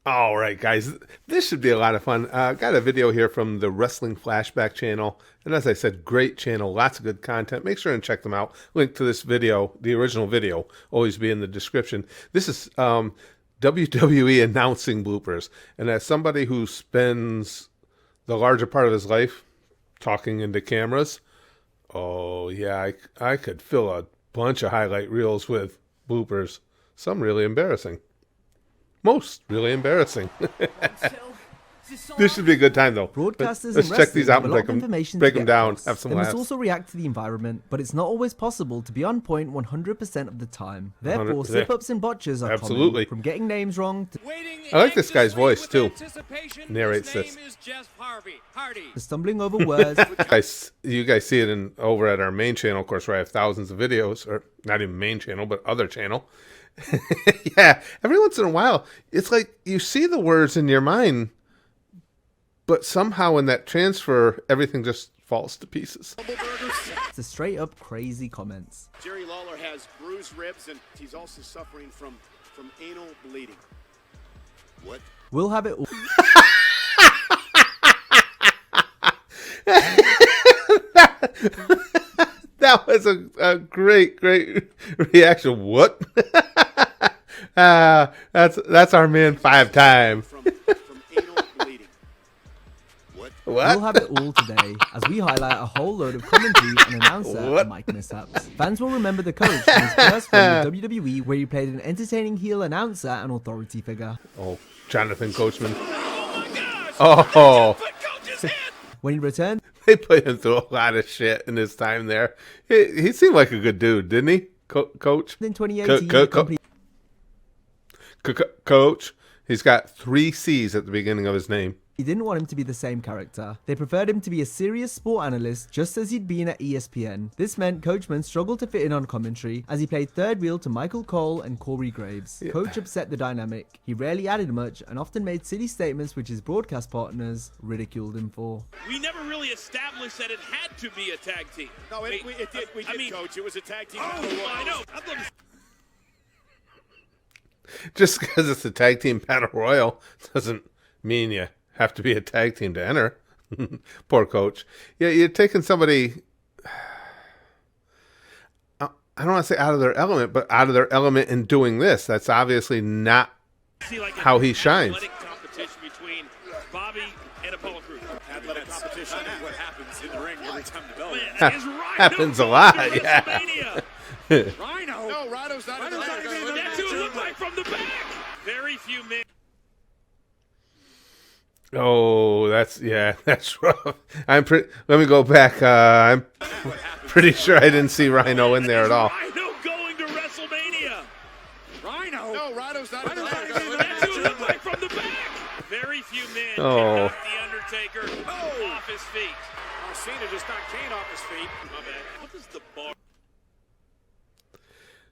All right, guys, this should be a lot of fun. Got a video here from the Wrestling Flashback channel. And as I said, great channel, lots of good content. Make sure and check them out. Link to this video, the original video, always be in the description. This is WWE announcing bloopers. And as somebody who spends the larger part of his life talking into cameras, oh, yeah, I could fill a bunch of highlight reels with bloopers. Some really embarrassing. Most really embarrassing. This should be a good time, though. Broadcasters Let's and check these out have and a lot of information break to them get down, across. have some They laughs. must also react to the environment, but it's not always possible to be on point 100% of the time. Therefore, slip-ups and botches are Absolutely. common, from getting names wrong I like this guy's voice, too. Narrates this. to stumbling over words. You guys see it over at our main channel, of course, where I have thousands of videos, or not even main channel, but other channel. Yeah, every once in a while, it's like you see the words in your mind, but somehow in that transfer, everything just falls to pieces. To straight up crazy comments. Jerry Lawler has bruised ribs and he's also suffering from anal bleeding. What? We'll have it all. That was a great reaction. What? That's our man 5 times. From anal bleeding. What? What? We'll have it all today, as we highlight a whole load of commentary and announcer What? and mic mishaps. Fans will remember the coach from his first run with WWE, where he played an entertaining heel announcer and authority figure. Oh, Jonathan Coachman. Oh, When he returned, they put him through a lot of shit in his time there. He seemed like a good dude, didn't he, Coach? in 2018, the company Coach. He's got 3 C's at the beginning of his name. didn't want him to be the same character. They preferred him to be a serious sport analyst, just as he'd been at ESPN. This meant Coachman struggled to fit in on commentary, as he played third wheel to Michael Cole and Corey Graves. Coach upset the dynamic. He rarely added much, and often made silly statements which his broadcast partners ridiculed him for. We never really established that it had to be a tag team. No, we did, Coach. It was a tag team. I know. Just because it's a tag team battle royal doesn't mean you have to be a tag team to enter. Poor Coach. Yeah, you're taking somebody, I don't want to say out of their element, but out of their element in doing this. That's obviously not how he shines. Athletic competition between Bobby and Apollo Crews. Athletic competition. What happens in the ring every time the bell rings. Happens a lot, yeah. Rhino. No, Rhino's not in the ring. That's who it looked like from the back. Very few men. Oh, that's rough. Let me go back. I'm pretty sure I didn't see Rhino in there at all. Rhino going to WrestleMania. Rhino. No, Rhino's not in the ring. That's who it looked like from the back. Very few men can Oh. knock The Undertaker off his feet. Cena just knocked Kane off his feet. My bad. What is the bar?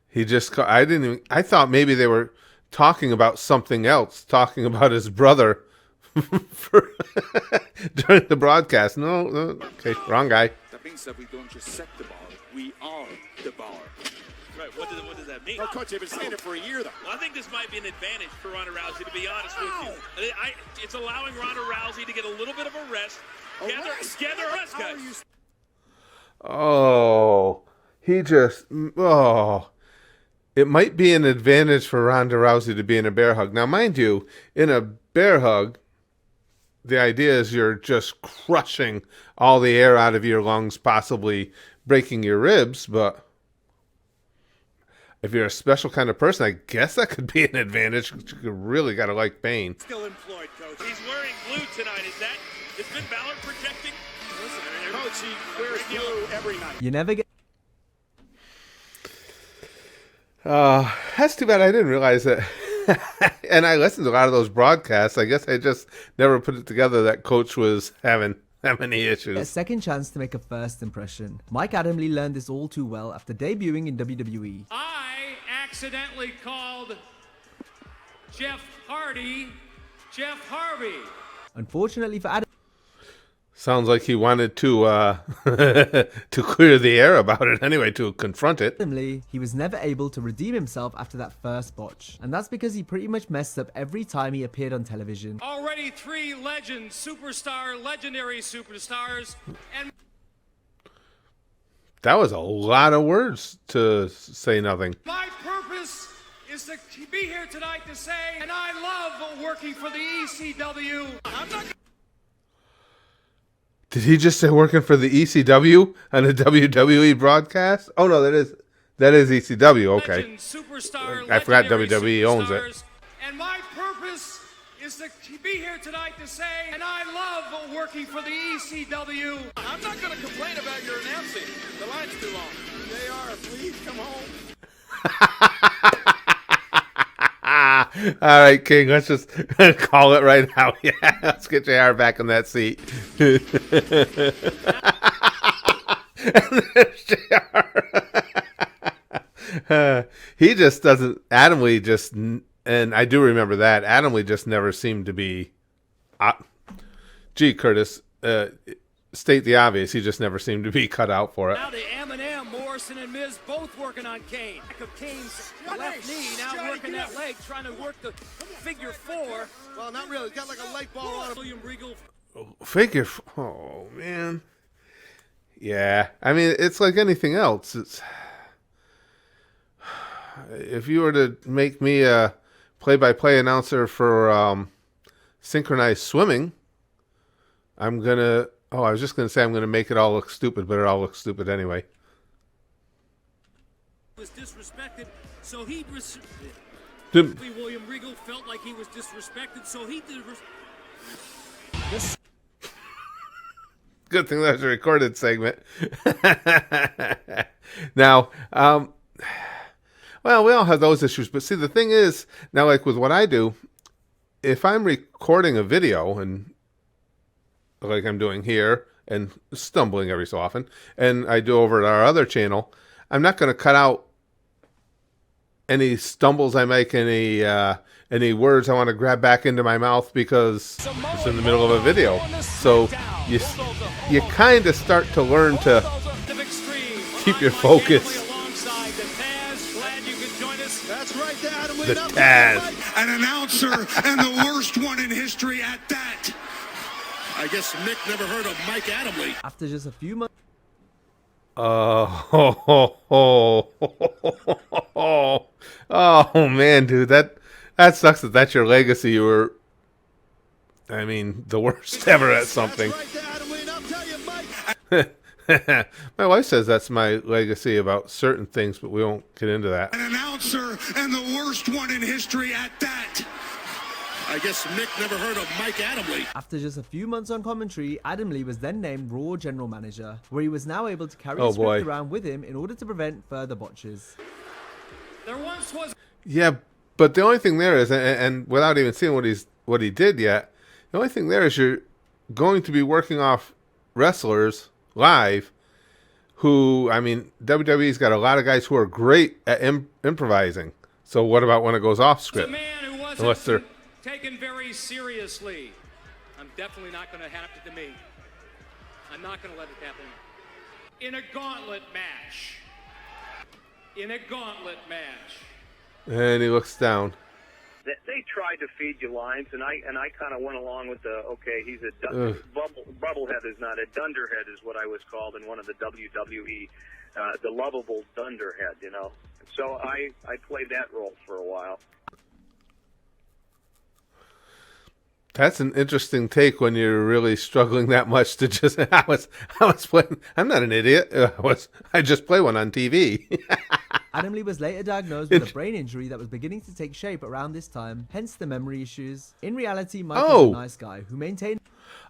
He just, I thought maybe they were talking about something else, talking about his brother during the broadcast. No, okay, wrong guy. That means that we don't just set the bar, we are the bar. Right, what does that mean? No, Coach, they've been saying it for a year, though. Well, I think this might be an advantage for Ronda Rousey, to be honest with you. It's allowing Ronda Rousey to get a little bit of a rest. Gather rest, guys. Oh, it might be an advantage for Ronda Rousey to be in a bear hug. Now, mind you, in a bear hug, the idea is you're just crushing all the air out of your lungs, possibly breaking your ribs, but if you're a special kind of person, I guess that could be an advantage. You really got to like pain. Still employed, Coach. He's wearing blue tonight. Is Finn Balor projecting? Listen, Coach, he wears blue every night. You never get That's too bad I didn't realize that. And I listened to a lot of those broadcasts. I guess I just never put it together that Coach was having that many a issues. second chance to make a first impression. Mike Adamle learned this all too well after debuting in WWE. I accidentally called Jeff Hardy Jeff Harvey. Unfortunately for Adam, Sounds like he wanted to to clear the air about it anyway, to confront it. Adam Lee, he was never able to redeem himself after that first botch, and that's because he pretty much messed up every time he appeared on television. Already 3 legends, legendary superstars, and That was a lot of words to say nothing. my purpose is to be here tonight to say, and I love working for the ECW. I'm not Did he just say working for the ECW on a WWE broadcast? Oh no, that is ECW. Okay, legend, superstar, I forgot legendary WWE owns it. superstars, and my purpose is to be here tonight to say, and I love working for the ECW. I'm not going to complain about your announcing. The line's too long. JR, please come home. All right, King. Let's just call it right now. Yeah, let's get JR back in that seat. And there's JR. He just doesn't. Adam Lee just, and I do remember that Adam Lee just never seemed to be. Gee, Curtis, state the obvious. He just never seemed to be cut out for it. Now to Eminem, Morrison, and Miz both working on Kane. Back of Kane's left knee, now working that leg, trying to work the figure 4. Well, not really. He's got like a leg ball on him. William Regal. Figure. Oh man. Yeah, I mean it's like anything else. It's if you were to make me a play-by-play announcer for synchronized swimming, I'm gonna. Oh, I was just gonna say I'm gonna make it all look stupid, but it all looks stupid anyway. Was disrespected, so he. Did- William Regal felt like he was disrespected, so he did. Good thing that was a recorded segment. Now, well, we all have those issues, but see, the thing is, now, like with what I do, if I'm recording a video, and like I'm doing here, and stumbling every so often, and I do over at our other channel, I'm not going to cut out any stumbles I make, any words I want to grab back into my mouth because it's in the middle of a video. So you kind of start to learn to keep your focus. That's right, Adam Lee. The Taz. An announcer and the worst one in history at that. I guess Mick never heard of Mike Adamley. After just a few months. Oh man, dude, that sucks that that's your legacy. You were, I mean, the worst ever at something. That's right, Adam Lee. And I'll tell you, Mike. My wife says that's my legacy about certain things, but we won't get into that. An announcer and the worst one in history at that. I guess Mick never heard of Mike Adamley. After just a few months on commentary, Adam Lee was then named Raw General Manager, where he was now able to carry Oh, the script boy. around with him in order to prevent further botches. There once was Yeah, but the only thing there is, and without even seeing what he did yet, the only thing there is you're going to be working off wrestlers live who, I mean, WWE's got a lot of guys who are great at improvising. So what about when it goes off a script? man who Unless wasn't they're taken very seriously. I'm definitely not going to happen to me. I'm not going to let it happen. In a gauntlet match. In a gauntlet match. and he looks down. They tried to feed you lines, and I kind of went along with the, okay, he's a bubblehead is not a dunderhead is what I was called in one of the WWE, the lovable dunderhead, you know. So I played that role for a while. That's an interesting take when you're really struggling that much to just. I was playing. I'm not an idiot. I just play one on TV. Adam Lee was later diagnosed with a brain injury that was beginning to take shape around this time, hence the memory issues. In reality, Mike was a nice guy who maintained.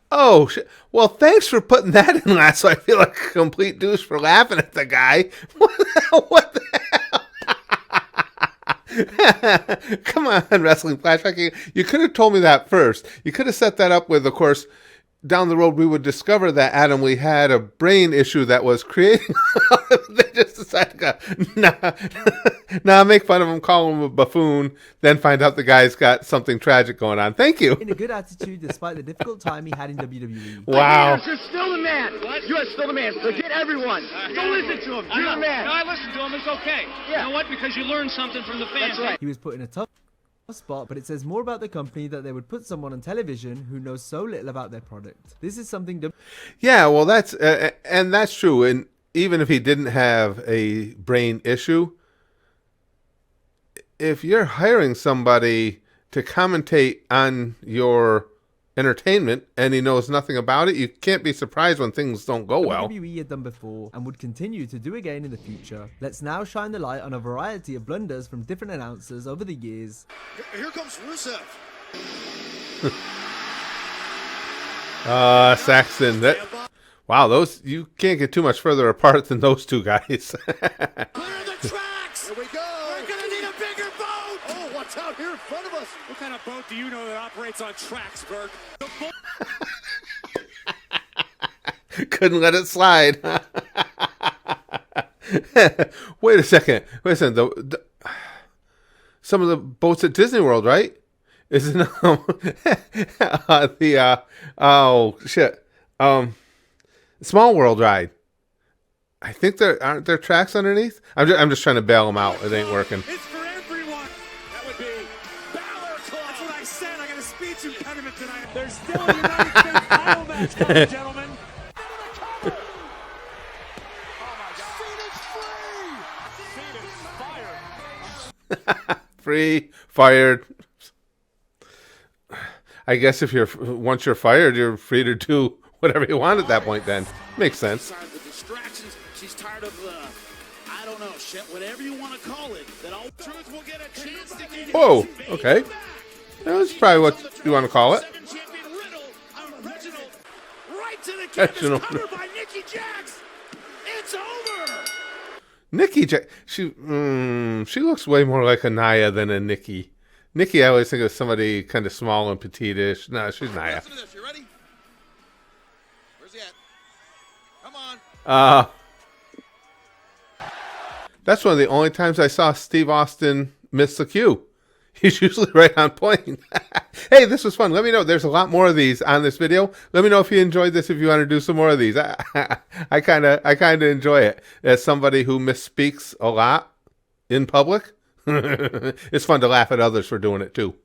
Oh, shit. Well, thanks for putting that in last. So I feel like a complete douche for laughing at the guy. What the hell? What the hell? Come on, Wrestling Flashback. You could have told me that first. You could have set that up with, of course, down the road we would discover that Adam Lee had a brain issue that was creating. They just decided to go, make fun of him, call him a buffoon, then find out the guy's got something tragic going on. Thank you. In a good attitude despite the difficult time he had in WWE. Wow. You're still the man. What? You are still the man. Forget everyone. Don't listen to him. You're the man. No, I listen to him. It's okay. Yeah. You know what? Because you learn something from the fans. That's right. He was put in a tough spot, but it says more about the company that they would put someone on television who knows so little about their product. This is something Yeah, well, that's and that's true. And even if he didn't have a brain issue, if you're hiring somebody to commentate on your entertainment and he knows nothing about it, you can't be surprised when things don't go well. WWE had done before and would continue to do again in the future. Let's now shine the light on a variety of blunders from different announcers over the years. Here comes Rusev. Saxton. Wow, those, you can't get too much further apart than those two guys. Clear the tracks. Here we go. We're gonna need a bigger boat. Oh, what's out here in front of us? What kind of boat do you know that operates on tracks, Bert? Couldn't let it slide. Wait a second. Some of the boats at Disney World, right? Isn't Small World ride. I think aren't there tracks underneath. I'm just trying to bail them out. It ain't working. It's for everyone. That would be Balor Club. That's what I said. I got a speech impediment tonight. There's still a United States title match coming, gentlemen. Free, fired. I guess if once you're fired, you're free to do whatever you want at that point. Then makes sense. She's tired of the distractions. She's tired of the, I don't know, shit, whatever you want to call it. That all truth will get a chance to get. Whoa. Okay. That's probably what you want to call it. Right to the canvas, covered by Nikki Jax. It's over. Nikki Jax. She looks way more like a Nia than a Nikki. Nikki, I always think of somebody kind of small and petite-ish. No, she's Nia. Listen to this. You ready? Where's he at? Come on. That's one of the only times I saw Steve Austin miss the cue. He's usually right on point. Hey, this was fun. Let me know. There's a lot more of these on this video. Let me know if you enjoyed this, if you want to do some more of these. I kind of enjoy it. As somebody who misspeaks a lot in public, it's fun to laugh at others for doing it too.